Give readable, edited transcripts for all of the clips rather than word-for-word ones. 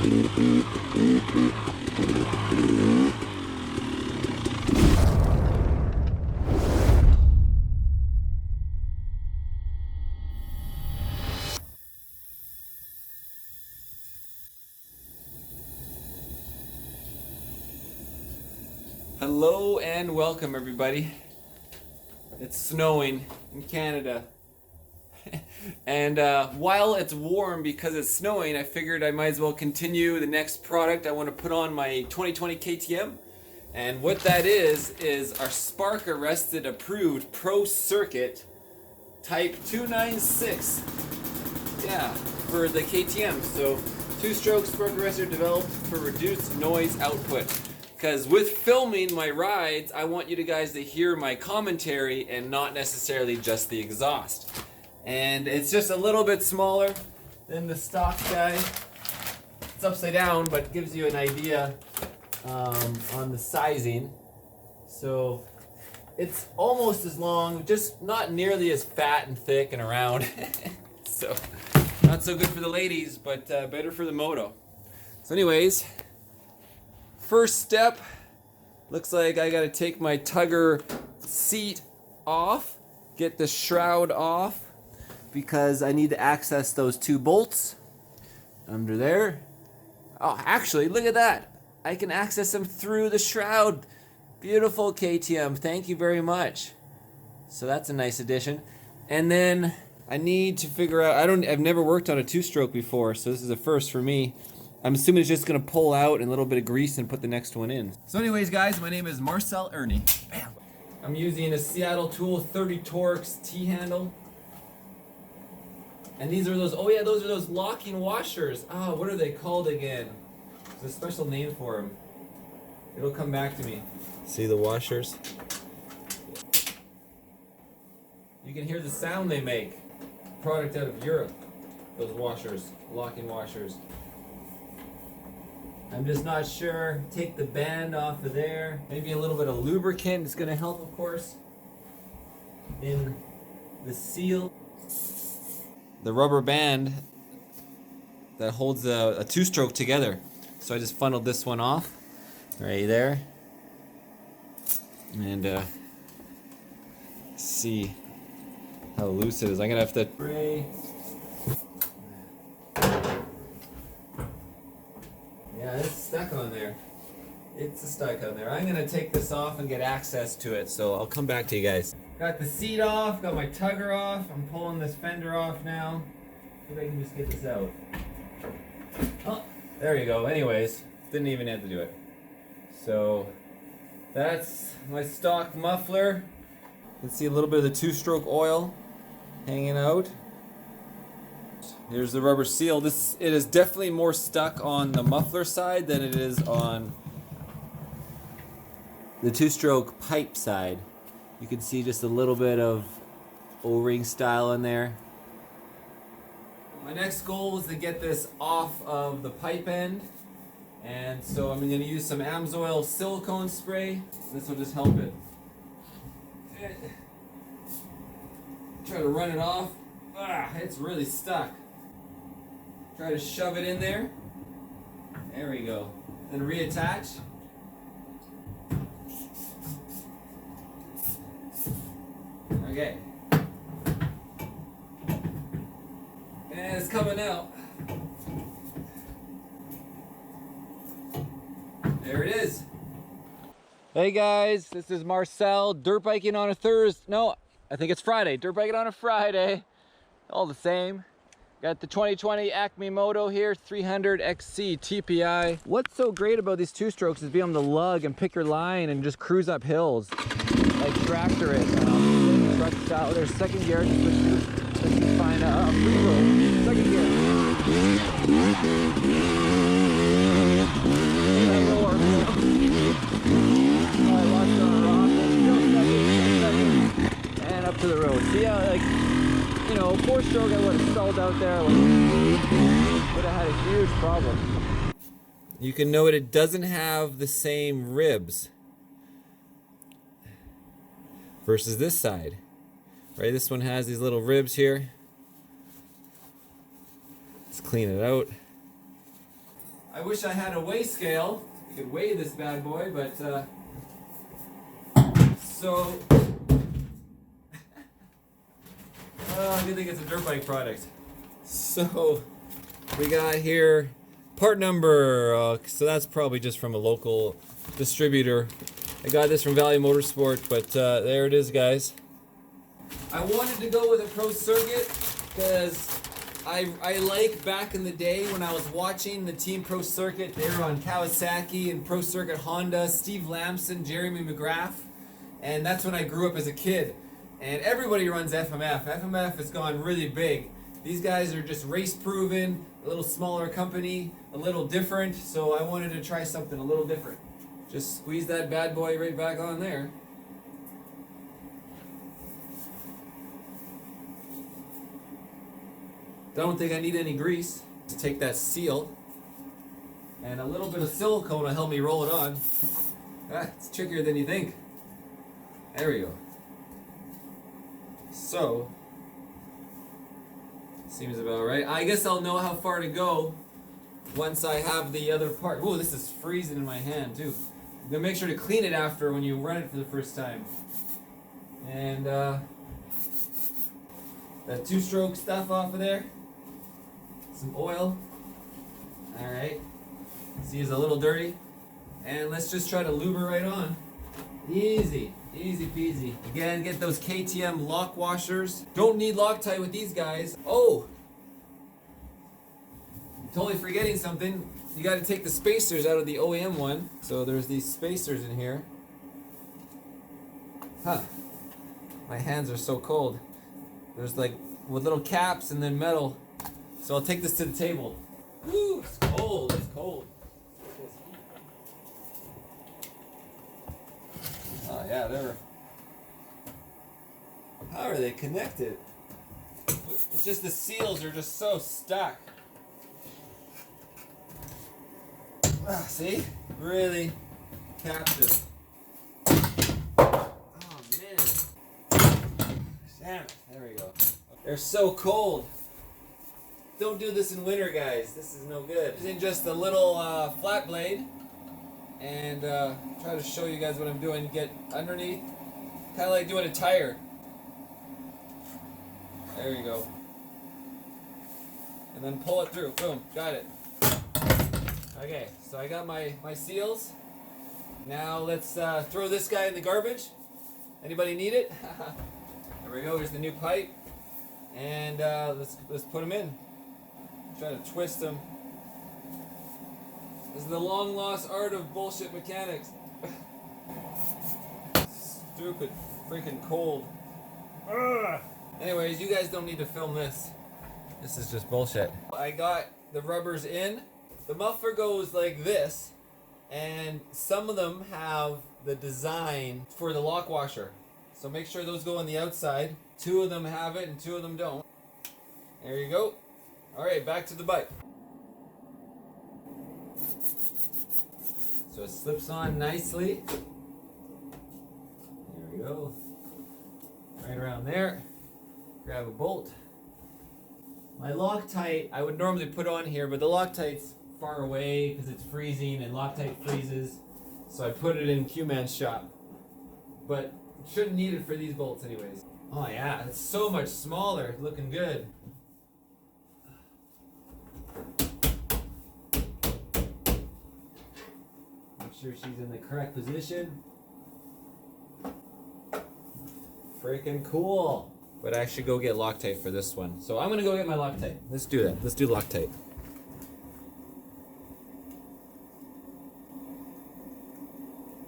Hello and welcome everybody. It's snowing in Canada. And while it's warm because it's snowing, I figured I might as well continue the next product. I want to put on my 2020 KTM. And what that is our spark arrested approved Pro Circuit Type 296. Yeah, for the KTM. So two-stroke spark arrestor developed for reduced noise output. Because with filming my rides, I want you guys to hear my commentary and not necessarily just the exhaust. And it's just a little bit smaller than the stock guy. It's upside down, but gives you an idea on the sizing. So it's almost as long, just not nearly as fat and thick and around. So not so good for the ladies, but better for the moto. So anyways, first step, looks like I gotta take my tugger seat off, get the shroud off, because I need to access those two bolts under there. Oh, actually, look at that. I can access them through the shroud. Beautiful KTM, thank you very much. So that's a nice addition. And then I need to figure out, I've never worked on a two-stroke before, so this is a first for me. I'm assuming it's just gonna pull out and a little bit of grease and put the next one in. So anyways guys, my name is Marcel Irnie. Bam. I'm using a Seattle Tool 30 Torx T-handle. And these are those, oh yeah, those are those locking washers. Ah, what are they called again? There's a special name for them. It'll come back to me. See the washers? You can hear the sound they make. Product out of Europe. Those washers, locking washers. I'm just not sure. Take the band off of there. Maybe a little bit of lubricant is going to help, of course, in the seal. The rubber band that holds a two-stroke together. So I just funneled this one off right there. And see how loose it is. I'm going to have to spray. Yeah, it's stuck on there. It's stuck on there. I'm gonna take this off and get access to it, so I'll come back to you guys. Got the seat off, got my tugger off. I'm pulling this fender off now. Maybe I can just get this out. Oh, there you go. Anyways, didn't even have to do it. So that's my stock muffler. You can see a little bit of the two-stroke oil hanging out. Here's the rubber seal. It is definitely more stuck on the muffler side than it is on the two-stroke pipe side. You can see just a little bit of O-ring style in there. My next goal is to get this off of the pipe end. And so I'm going to use some AMSOIL silicone spray. This will just help it. Try to run it off. It's really stuck. Try to shove it in there. There we go. Then reattach. Okay. And it's coming out. There it is. Hey guys, this is Marcel, dirt biking on a Thursday. No, I think it's Friday. Dirt biking on a Friday. All the same. Got the 2020 Acme Moto here, 300xc TPI. What's so great about these two-strokes is being able to lug and pick your line and just cruise up hills. Like tractor it. Style. There's second gear. Let's find a free roll. Second gear. I lost it on a rock. And up to the road. See how, like, you know, four-stroke I would have stalled out there. Like, would have had a huge problem. You can note it doesn't have the same ribs versus this side. Right, this one has these little ribs here. Let's clean it out. I wish I had a weigh scale. You could weigh this bad boy, but so I do think it's a dirt bike product. So we got here part number, so that's probably just from a local distributor. I got this from Value Motorsport, but there it is, guys. I wanted to go with a pro circuit because I like back in the day when I was watching the Team Pro Circuit. They were on Kawasaki and Pro Circuit Honda, Steve Lamson, Jeremy McGrath, and that's when I grew up as a kid. And everybody runs FMF. FMF has gone really big. These guys are just race proven, a little smaller company, a little different, so I wanted to try something a little different. Just squeeze that bad boy right back on there. Don't think I need any grease to take that seal, and a little bit of silicone will help me roll it on. It's trickier than you think. There we go. So, seems about right. I guess I'll know how far to go once I have the other part. Ooh, this is freezing in my hand too. I'm gonna make sure to clean it after when you run it for the first time. And that two-stroke stuff off of there. Some oil. Alright. See, it's a little dirty. And let's just try to lube her right on. Easy. Easy peasy. Again, get those KTM lock washers. Don't need Loctite with these guys. Oh! Totally forgetting something. You got to take the spacers out of the OEM one. So there's these spacers in here. Huh. My hands are so cold. There's like with little caps and then metal. So I'll take this to the table. Woo! It's cold. It's cold. Oh yeah, they're. How are they connected? It's just the seals are just so stuck. See? Really captive. Oh man. Damn it. There we go. They're so cold. Don't do this in winter, guys. This is no good. Using just a little flat blade. And try to show you guys what I'm doing. Get underneath, kind of like doing a tire. There you go. And then pull it through. Boom, got it. Okay, so I got my seals. Now let's throw this guy in the garbage. Anybody need it? There we go. Here's the new pipe, and let's put them in. Try to twist them. This is the long lost art of bullshit mechanics. Stupid freaking cold. Ugh. Anyways, you guys don't need to film this. This is just bullshit. I got the rubbers in. The muffler goes like this, and some of them have the design for the lock washer. So make sure those go on the outside. 2 of them have it and 2 of them don't. There you go. Alright, back to the bike. So it slips on nicely. There we go. Right around there. Grab a bolt. My Loctite, I would normally put on here, but the Loctite's far away because it's freezing and Loctite freezes. So I put it in Q-Man's shop. But shouldn't need it for these bolts anyways. Oh yeah, it's so much smaller. Looking good. Make sure she's in the correct position. Freaking cool. But I should go get Loctite for this one. So I'm gonna go get my Loctite. Let's do that. Let's do Loctite.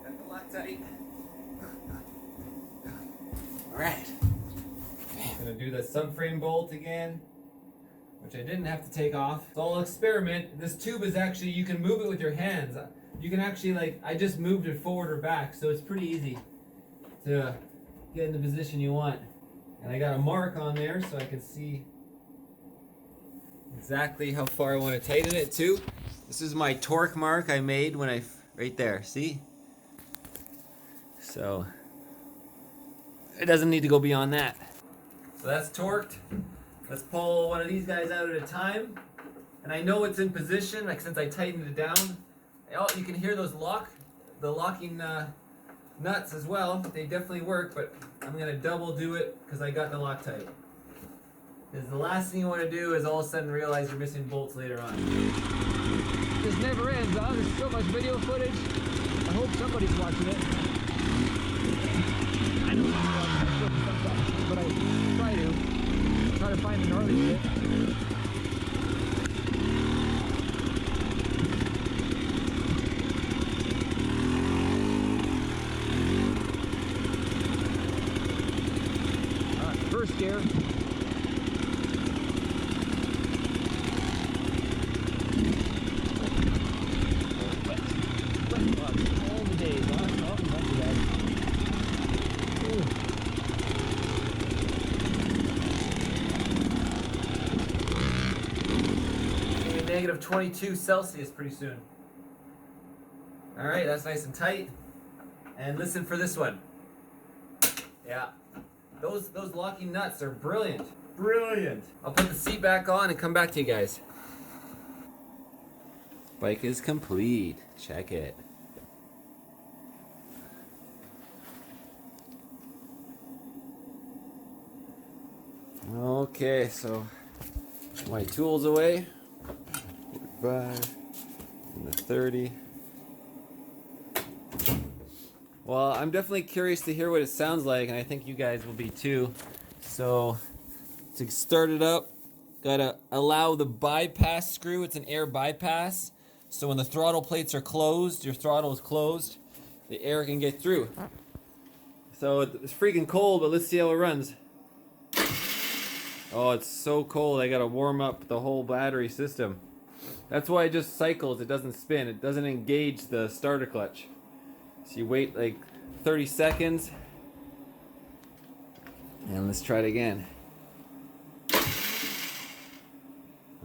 Got the Loctite. Alright. I'm gonna do the subframe bolt again, which I didn't have to take off. So I'll experiment. This tube is actually, you can move it with your hands. You can actually, like, I just moved it forward or back, so it's pretty easy to get in the position you want. And I got a mark on there so I can see exactly how far I want to tighten it to. This is my torque mark I made when right there, see? So it doesn't need to go beyond that. So that's torqued. Let's pull one of these guys out at a time. and I know it's in position, like since I tightened it down. Oh, you can hear those the locking nuts as well. They definitely work, but I'm gonna double do it because I got the Loctite. Because the last thing you want to do is all of a sudden realize you're missing bolts later on. This never ends, huh? There's so much video footage. I hope somebody's watching it. I don't know, but I try to find the gnarly shit. First gear. All the days, huh? Oh, not too bad. Negative 22 Celsius pretty soon. Alright, that's nice and tight. And listen for this one. Yeah. Those locking nuts are brilliant. Brilliant. I'll put the seat back on and come back to you guys. Bike is complete. Check it. Okay, so my tools away. 45 and the 30. Well, I'm definitely curious to hear what it sounds like, and I think you guys will be too. So, to start it up, gotta allow the bypass screw. It's an air bypass. So when the throttle plates are closed, your throttle is closed, the air can get through. So it's freaking cold, but let's see how it runs. Oh, it's so cold. I gotta warm up the whole battery system. That's why it just cycles. It doesn't spin. It doesn't engage the starter clutch. So you wait like 30 seconds. And let's try it again.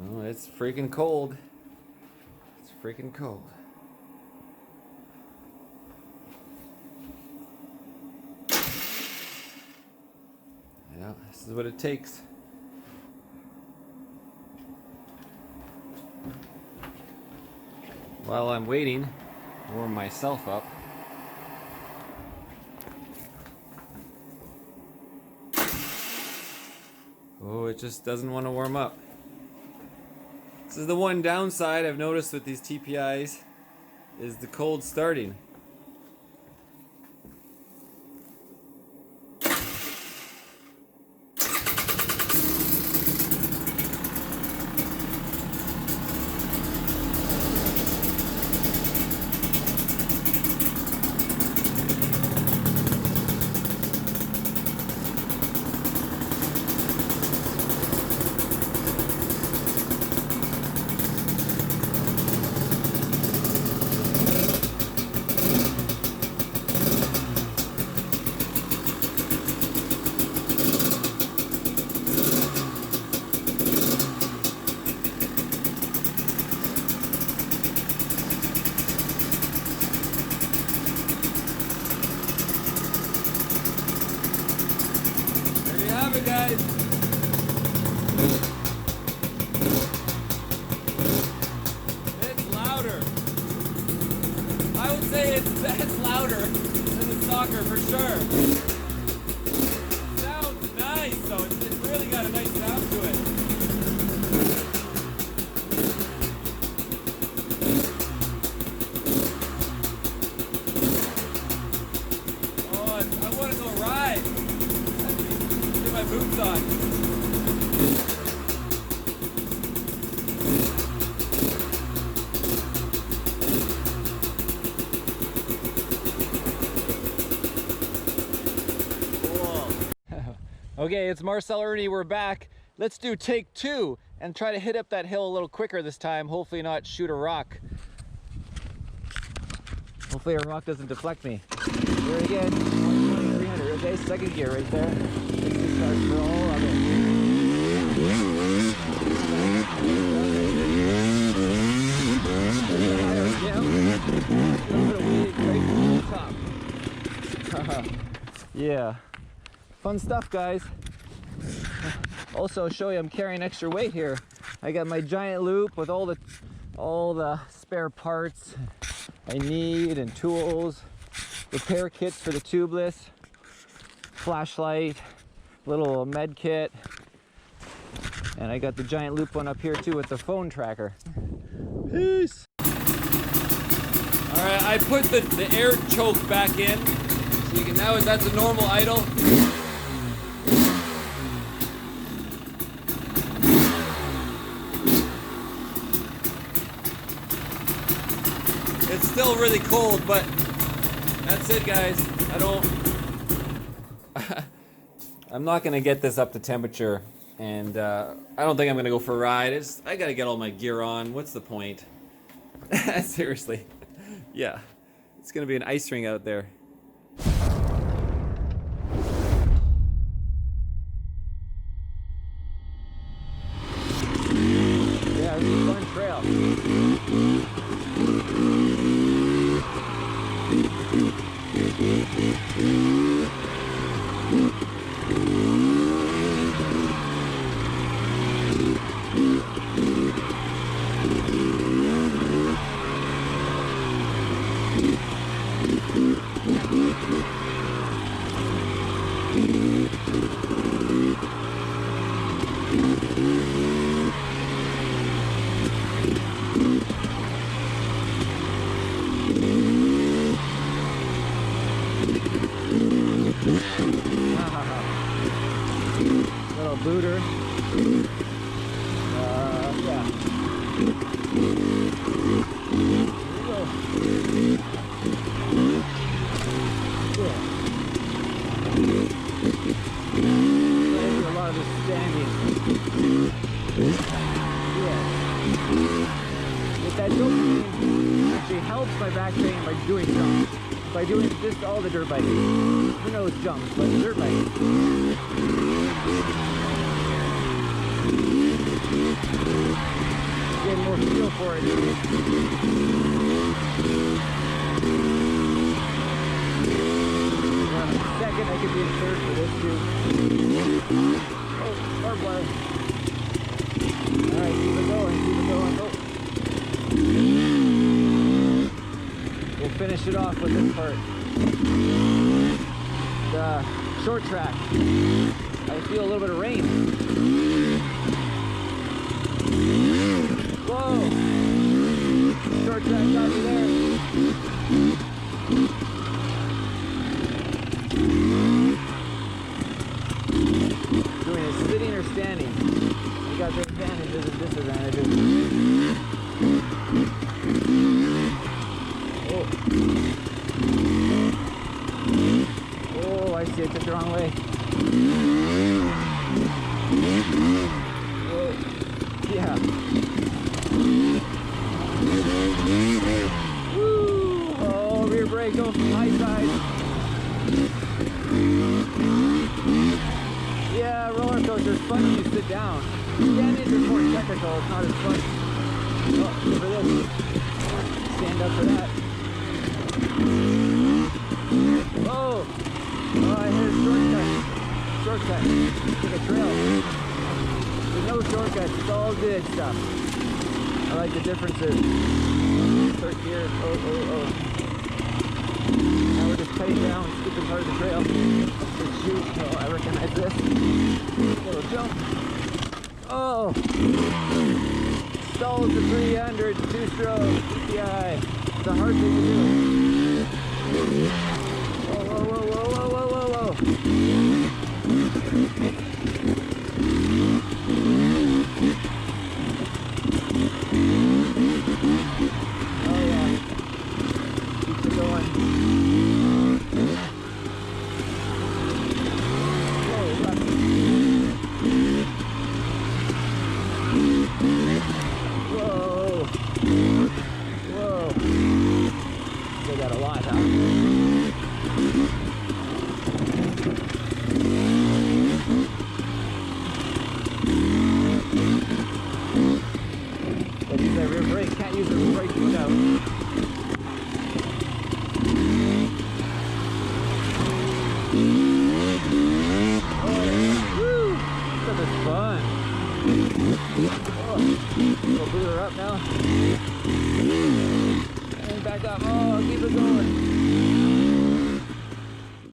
Oh, it's freaking cold. It's freaking cold. Yeah, this is what it takes. While I'm waiting, warm myself up. Oh, it just doesn't want to warm up. This is the one downside I've noticed with these TPIs, is the cold starting. Guys, it's louder. I would say it's louder than the stalker for sure. It sounds nice though. It's really got a nice sound to it. Oh, I want to go ride. My boots on. Okay, it's Marcel Irnie. We're back. Let's do take 2 and try to hit up that hill a little quicker this time. Hopefully not shoot a rock. Hopefully a rock doesn't deflect me. Here again, 300. Okay, second gear right there. Start for all of it. Yeah, fun stuff, guys. Also show you I'm carrying extra weight here. I got my giant loop with all the spare parts I need and tools, repair kits for the tubeless, flashlight, little med kit, and I got the giant loop one up here too with the phone tracker. Peace. All right, I put the air choke back in, so you can now that's a normal idle. It's still really cold, but that's it, guys. I'm not gonna get this up to temperature, and I don't think I'm gonna go for a ride. I gotta get all my gear on. What's the point? Seriously. Yeah, it's gonna be an ice rink out there. Yeah, this is a fun trail. Little booter. Yeah. A lot of this standing. Yeah. With that dopamine actually helps my back pain by doing jumps. By doing just all the dirt biking. Who knows jumps, but dirt biking. Get more feel for it. Around a second, I could be in third for this too. Oh, barbed wire. Alright, keep it going, keep it going. Oh. We'll finish it off with this part. The short track. I feel a little bit of rain. Whoa! Short track got me there. Doing it sitting or standing. You got the advantages and disadvantages. Oh. Oh, I see, I took the wrong way. Oh, yeah. Woo! Oh, rear brake, go from high side. Yeah, roller coaster's fun when you sit down. Standing is more technical, it's not as fun. Oh, look for this. Stand up for that. Oh! Oh, I hit a shortcut. Shortcut. Like a trail. There's no shortcuts, it's all good stuff. I like the differences. Third gear. Oh, oh, oh. Now we're just cutting down, skipping part of the trail. The shoot. Oh, I recognize this. Little jump. Oh! Stalls the 300, 2-stroke, TPI. It's a hard thing to do. Whoa, whoa, whoa, whoa, whoa, whoa, whoa, whoa. Oh yeah. Keeps it going. Whoa, left. Whoa. Whoa. They got a lot, huh? stop. Oh, keep it going.